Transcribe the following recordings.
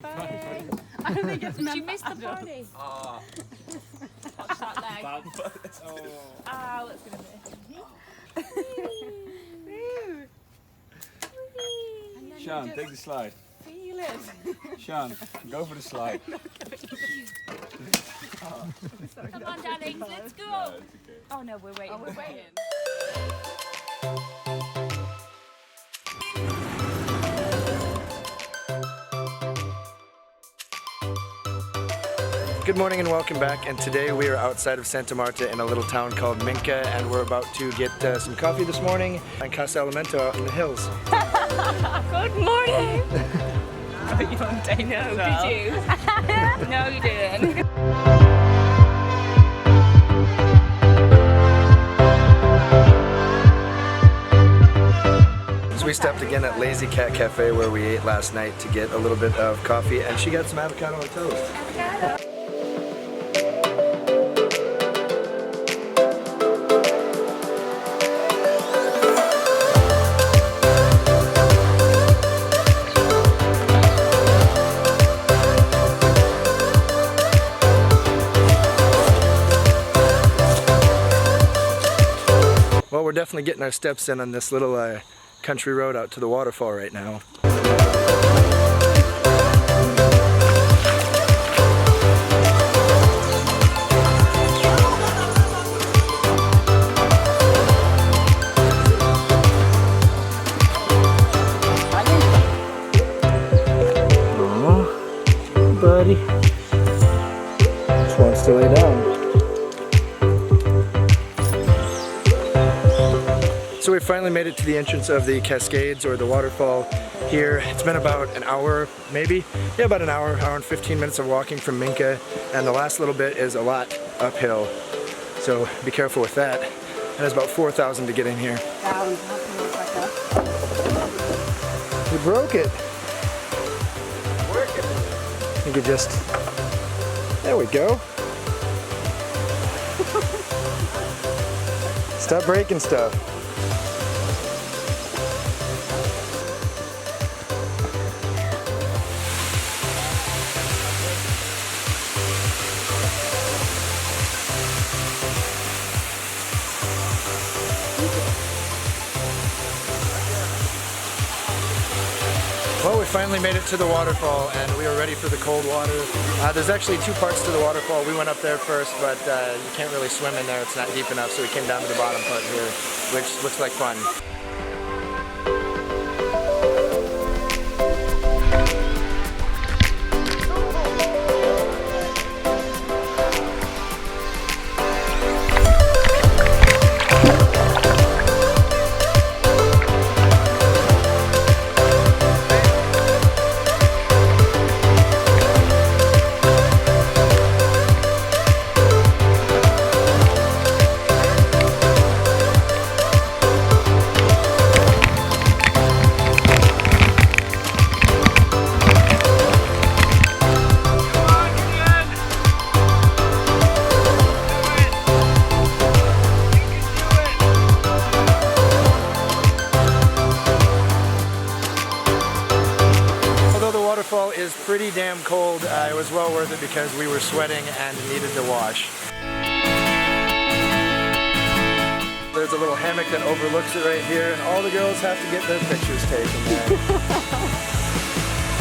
I don't think it's Did you miss the party? Ah, Watch that leg. bad. Ah, that's gonna be. Sean, take the slide. Feel it. Sean, go for the slide. Come on, darlings, let's go. No, it's okay. Oh no, we're waiting. Oh, we're waiting. Good morning and welcome back, and today we are outside of Santa Marta in a little town called Minca, and we're about to get some coffee this morning on Casa Elemento out in the hills. Good morning. Oh, you don't say no, did you? No, you didn't. So we stopped again at Lazy Cat Cafe where we ate last night to get a little bit of coffee, and she got some avocado on toast. Well, we're definitely getting our steps in on this little country road out to the waterfall right now. Aww, buddy. Just wants to lay down. So we finally made it to the entrance of the Cascades, or the waterfall here. It's been about an hour, maybe? Yeah, about an hour and 15 minutes of walking from Minca, and the last little bit is a lot uphill. So be careful with that. And it's about 4,000 to get in here. You broke it. You could just, there we go. Stop breaking stuff. Well, we finally made it to the waterfall, and we are ready for the cold water. There's actually two parts to the waterfall. We went up there first, but you can't really swim in there. It's not deep enough, so we came down to the bottom part here, which looks like fun. Waterfall is pretty damn cold. It was well worth it because we were sweating and needed to wash. There's a little hammock that overlooks it right here, and all the girls have to get their pictures taken there.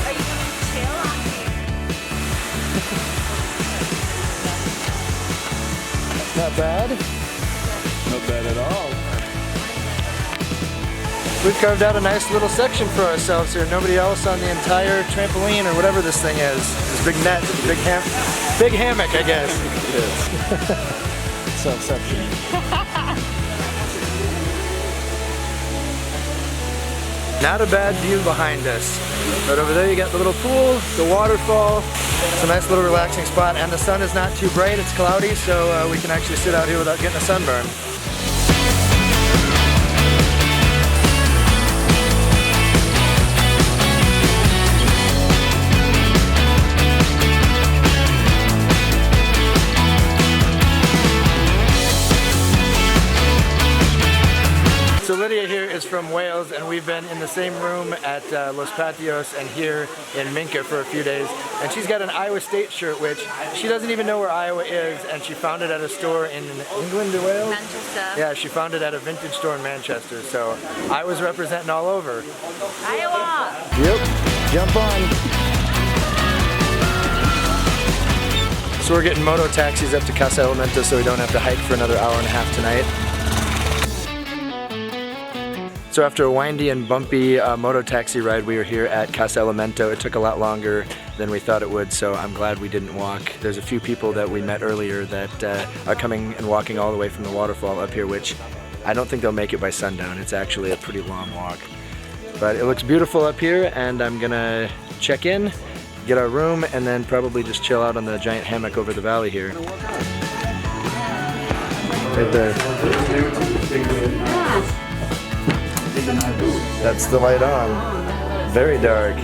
Are you going to chill on here? Not bad. Not bad at all. We've carved out a nice little section for ourselves here. Nobody else on the entire trampoline or whatever this thing is. This big net, big hammock, I guess. It is. Self-section. Not a bad view behind us. But over there you got the little pool, the waterfall. It's a nice little relaxing spot, and the sun is not too bright. It's cloudy, so we can actually sit out here without getting a sunburn. So Lydia here is from Wales, and we've been in the same room at Los Patios and here in Minca for a few days. And she's got an Iowa State shirt, which she doesn't even know where Iowa is, and she found it at a store in England or Wales? Manchester. Yeah, she found it at a vintage store in Manchester, so I was representing all over. Iowa! Yep, jump on. So we're getting moto taxis up to Casa Elemento so we don't have to hike for another hour and a half tonight. So after a windy and bumpy moto taxi ride, we were here at Casa Elemento. It took a lot longer than we thought it would, so I'm glad we didn't walk. There's a few people that we met earlier that are coming and walking all the way from the waterfall up here, which I don't think they'll make it by sundown. It's actually a pretty long walk. But it looks beautiful up here, and I'm gonna check in, get our room, and then probably just chill out on the giant hammock over the valley here. Right there. That's the light on. Very dark.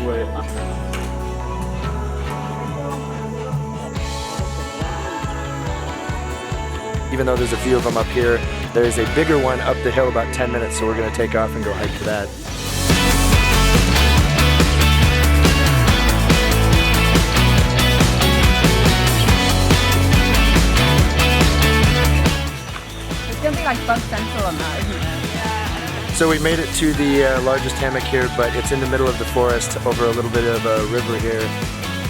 Even though there's a few of them up here, there is a bigger one up the hill about 10 minutes, so we're gonna take off and go hike to that. It's gonna be like bug central on that, isn't it? So we made it to the largest hammock here, but it's in the middle of the forest over a little bit of a river here.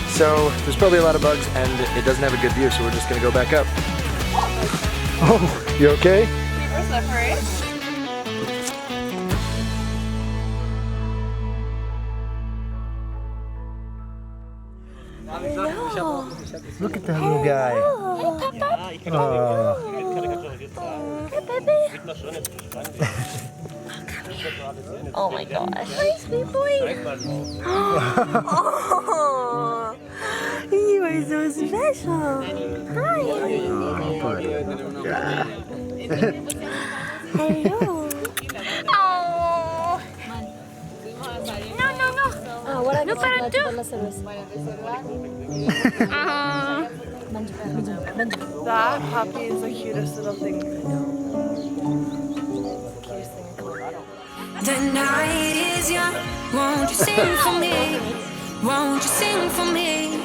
So there's probably a lot of bugs and it doesn't have a good view, so we're just gonna go back up. Oh, you okay? Super slippery. Look at that little guy. Hey, baby. Oh my gosh. Hi, sweet boy. Oh, you are so special. Hi. Hello. Oh. No, no, no. No, para tú. That puppy is the cutest little thing. The night is young, won't you sing for me? Won't you sing for me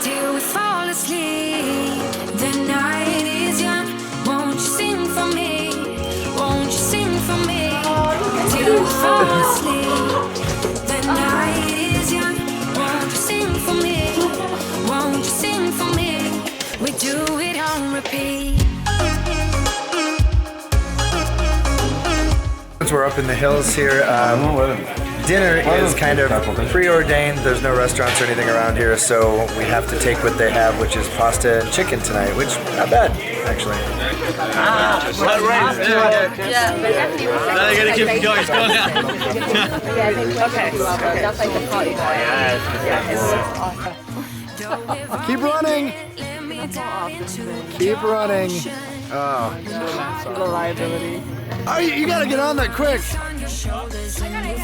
till we fall asleep? The night is young, won't you sing for me? Won't you sing for me till we fall asleep? The night is young, won't you sing for me? Won't you sing for me? We do it on repeat. Since we're up in the hills here, dinner is kind of preordained. There's no restaurants or anything around here, so we have to take what they have, which is pasta and chicken tonight, which not bad, actually. Yeah, but definitely. Now you gotta keep it going. It's going now. Okay. That's like the party. Keep running! Keep running! Oh. Reliability. Oh, you gotta get on that quick!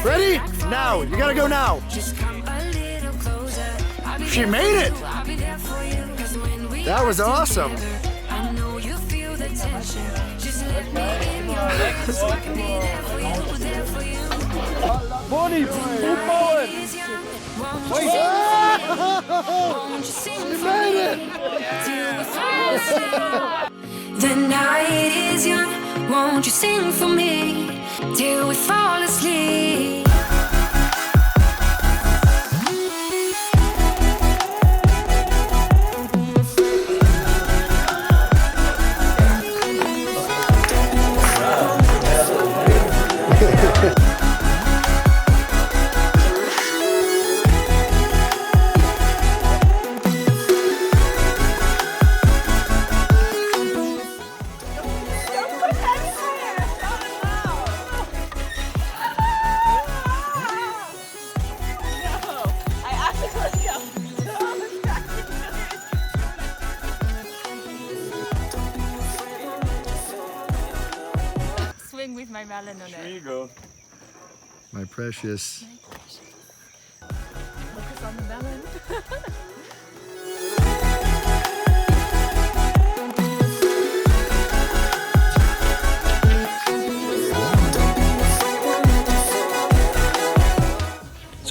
Ready? Now! You gotta go now! She made it! That was awesome! Bonnie, move forward! Wait! You made it! The night is young, won't you sing for me till we fall asleep? Swing with my melon on Here it. you go. My precious. Focus on the melon.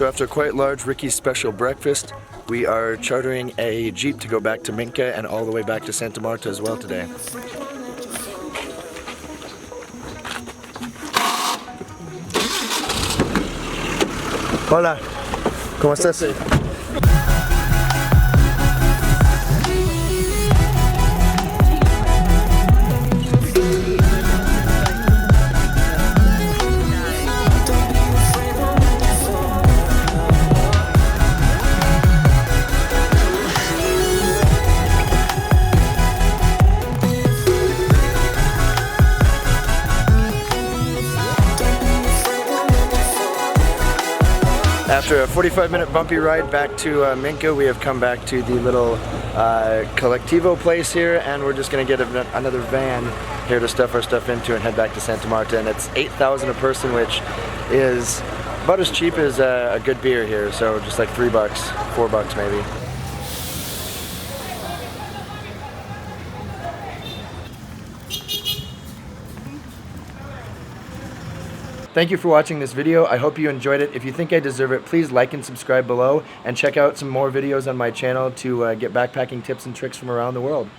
So after a quite large Ricky's Special breakfast, we are chartering a Jeep to go back to Minca and all the way back to Santa Marta as well today. Hola, ¿cómo estás? After a 45-minute bumpy ride back to Minca, we have come back to the little collectivo place here, and we're just going to get another van here to stuff our stuff into and head back to Santa Marta. And it's $8,000 a person, which is about as cheap as a good beer here, so just like $3, $4 maybe. Thank you for watching this video. I hope you enjoyed it. If you think I deserve it, please like and subscribe below, and check out some more videos on my channel to get backpacking tips and tricks from around the world.